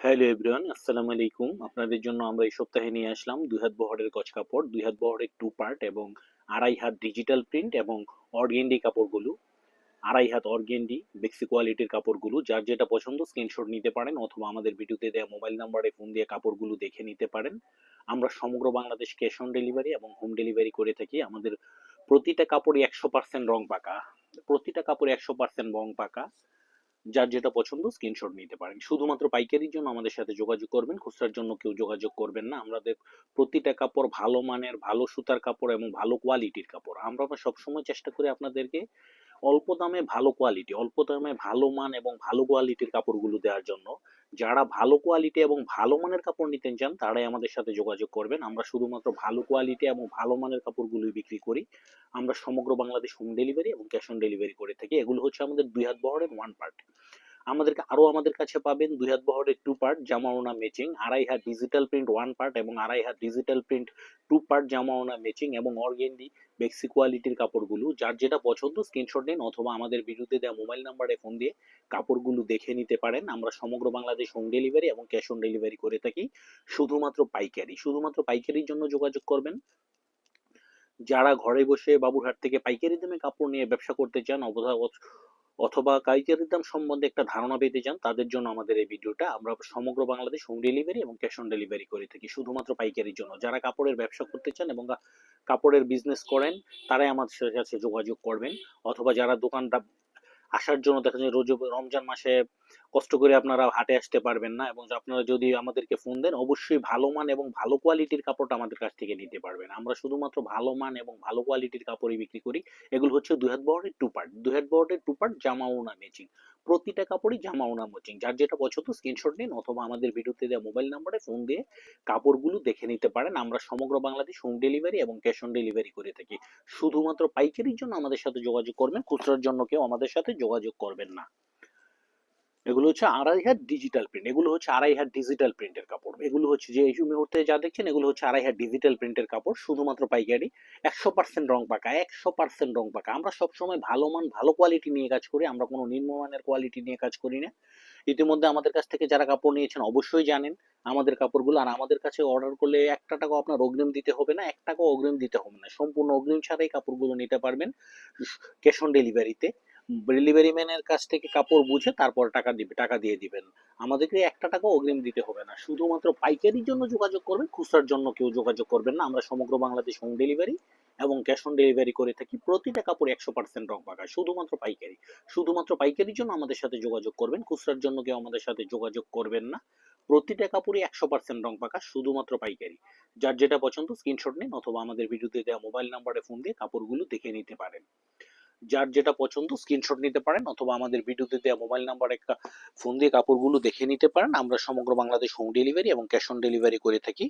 Hello everyone, আসসালামু আলাইকুম। আপনাদের জন্য আমরা এই সপ্তাহে নিয়ে আসলাম 2 হাত বহরের গজ কাপড়, 2 হাত বহরের 2 পার্ট এবং 2.5 হাত ডিজিটাল প্রিন্ট এবং অর্গেন্ডি কাপড়গুলো। 2.5 হাত অর্গেন্ডি বেক্সি কোয়ালিটির কাপড়গুলো, যার যেটা পছন্দ স্ক্রিনশট নিতে পারেন অথবা আমাদের ভিডিওতে দেওয়া মোবাইল নাম্বারে ফোন দিয়ে কাপড়গুলো দেখে নিতে পারেন। আমরা সমগ্র বাংলাদেশ ক্যাশ অন ডেলিভারি এবং হোম ডেলিভারি করে থাকি। আমাদের প্রতিটা কাপড়ই 100% রং পাকা, প্রতিটা কাপড়ে 100% রং পাকা। যার যেটা পছন্দ স্ক্রিনশট নিতে পারেন। শুধুমাত্র পাইকারির জন্য আমাদের সাথে যোগাযোগ করবেন, খুচরার জন্য কেউ যোগাযোগ করবেন না। আমাদের প্রতিটা কাপড় ভালো মানের, ভালো সুতার কাপড় এবং ভালো কোয়ালিটির কাপড়। আমরা সবসময় চেষ্টা করি আপনাদেরকে অল্প দামে ভালো কোয়ালিটি, অল্প দামে ভালো মান এবং ভালো কোয়ালিটির কাপড়গুলো দেওয়ার জন্য। যারা ভালো কোয়ালিটি এবং ভালো মানের কাপড় নিতে চান তারাই আমাদের সাথে যোগাযোগ করবেন। আমরা শুধুমাত্র ভালো কোয়ালিটি এবং ভালো মানের কাপড়গুলোই বিক্রি করি। আমরা সমগ্র বাংলাদেশ হোম ডেলিভারি এবং ক্যাশ অন ডেলিভারি করে থাকি। এগুলো হচ্ছে আমাদের 2 হাত বহরের 1 পার্ট। আমাদের কাছে পাবেন 2 হাত বহরের 2 পার্ট জামা ওড়না ম্যাচিং, 2.5 হাত ডিজিটাল প্রিন্ট 1 পার্ট এবং 2.5 হাত ডিজিটাল প্রিন্ট 2 পার্ট জামা ওড়না ম্যাচিং এবং অর্গেন্ডি বেক্সি কোয়ালিটির কাপড়গুলো। যার যেটা পছন্দ স্ক্রিনশট নিন অথবা আমাদের ভিডিওতে দেওয়া মোবাইল নাম্বারে ফোন দিয়ে কাপড়গুলো দেখে নিতে পারেন। আমরা সমগ্র বাংলাদেশ হোম ডেলিভারি এবং ক্যাশ অন ডেলিভারি করে থাকি। শুধুমাত্র পাইকারির জন্য যোগাযোগ করবেন। যারা ঘরে বসে বাবুরহাট থেকে পাইকারি দামে কাপড় নিয়ে ব্যবসা করতে চান অথবা পাইকারি দাম সম্বন্ধে একটা ধারণা পেতে চান, তাদের জন্য আমাদের এই ভিডিওটা। আমরা সমগ্র বাংলাদেশ হোম ডেলিভারি এবং ক্যাশ অন ডেলিভারি করে থাকি শুধুমাত্র পাইকারির জন্য। যারা কাপড়ের ব্যবসা করতে চান এবং কাপড়ের বিজনেস করেন তারাই আমাদের সাথে যোগাযোগ করবেন। অথবা যারা দোকানটা আসার জন্য দেখা যায় রোজ রমজান মাসে কষ্ট করে আপনারা হাটে আসতে পারবেন না, এবং আপনারা যদি আমাদেরকে ফোন দেন অবশ্যই ভালো মান এবং ভালো কোয়ালিটির কাপড়টা আমাদের কাছ থেকে নিতে পারবেন। আমরা শুধুমাত্র ভালো মান এবং ভালো কোয়ালিটির কাপড়ই বিক্রি করি। এগুলো হচ্ছে 2 হাত বহরের 2 পার্ট, 2 হাত বহরের 2 পার্ট জামা ওড়না ম্যাচিং। প্রতিটা কাপড়ই জামা ওড়না ম্যাচিং। যার যেটা পছন্দ স্ক্রিনশট নিন অথবা আমাদের ভিডিওতে দেওয়া মোবাইল নাম্বারে ফোন দিয়ে কাপড়গুলো দেখে নিতে পারেন। আমরা সমগ্র বাংলাদেশ হোম ডেলিভারি এবং ক্যাশ অন ডেলিভারি করে থাকি। শুধুমাত্র পাইকারির জন্য আমাদের সাথে যোগাযোগ করবেন, খুচরার জন্য কেউ আমাদের সাথে যোগাযোগ করবেন না। এগুলো হচ্ছে 2.5 হাত ডিজিটাল প্রিন্ট, এগুলো হচ্ছে 2.5 হাত ডিজিটাল প্রিন্টের কাপড়। এগুলো হচ্ছে যে এই মুহূর্তে যা দেখছেন এগুলো হচ্ছে 2.5 হাত ডিজিটাল প্রিন্টের কাপড়। শুধুমাত্র পাইকারি, 100% রং পাকা, 100% রং পাকা। আমরা সবসময় ভালো মান ভালো কোয়ালিটি নিয়ে কাজ করি, আমরা কোনো নিম্নমানের কোয়ালিটি নিয়ে কাজ করি না। ইতিমধ্যে আমাদের কাছ থেকে যারা কাপড় নিয়েছেন অবশ্যই জানেন আমাদের কাপড়গুলো। আর আমাদের কাছে অর্ডার করলে 1 টাকাও আপনার অগ্রিম দিতে হবে না, 1 টাকাও অগ্রিম দিতে হবে না। সম্পূর্ণ অগ্রিম ছাড়াই কাপড়গুলো নিতে পারবেন ক্যাশ অন ডেলিভারিতে। ডেলিভারি ম্যানের কাছ থেকে কাপড় বুঝে তারপর টাকা দিয়ে দিবেন। আমাদেরকে 1 টাকা অগ্রিম দিতে হবে না। শুধুমাত্র পাইকারির জন্য যোগাযোগ করবেন, খুচরার জন্য কেউ যোগাযোগ করবেন না। আমরা সমগ্র বাংলাদেশ হোম ডেলিভারি এবং ক্যাশ অন ডেলিভারি করে থাকি। প্রতিটা কাপড় 100% রং পাকা, শুধুমাত্র পাইকারি। শুধুমাত্র পাইকারির জন্য আমাদের সাথে যোগাযোগ করবেন, খুচরার জন্য কেউ আমাদের সাথে যোগাযোগ করবেন না। প্রতিটা কাপড়ই 100% রং পাকা, শুধুমাত্র পাইকারি। যার যেটা পছন্দ স্ক্রিনশট নিন অথবা আমাদের ভিডিওতে দেওয়া মোবাইল নাম্বারে ফোন দিয়ে কাপড়গুলো দেখে নিতে পারেন। যার যেটা পছন্দ স্ক্রিনশট নিতে পারেন অথবা আমাদের ভিডিওতে দেওয়া মোবাইল নাম্বারে একটা ফোন দিয়ে কাপড়গুলো দেখে নিতে পারেন। আমরা সমগ্র বাংলাদেশ হোম ডেলিভারি এবং ক্যাশ অন ডেলিভারি করে থাকি।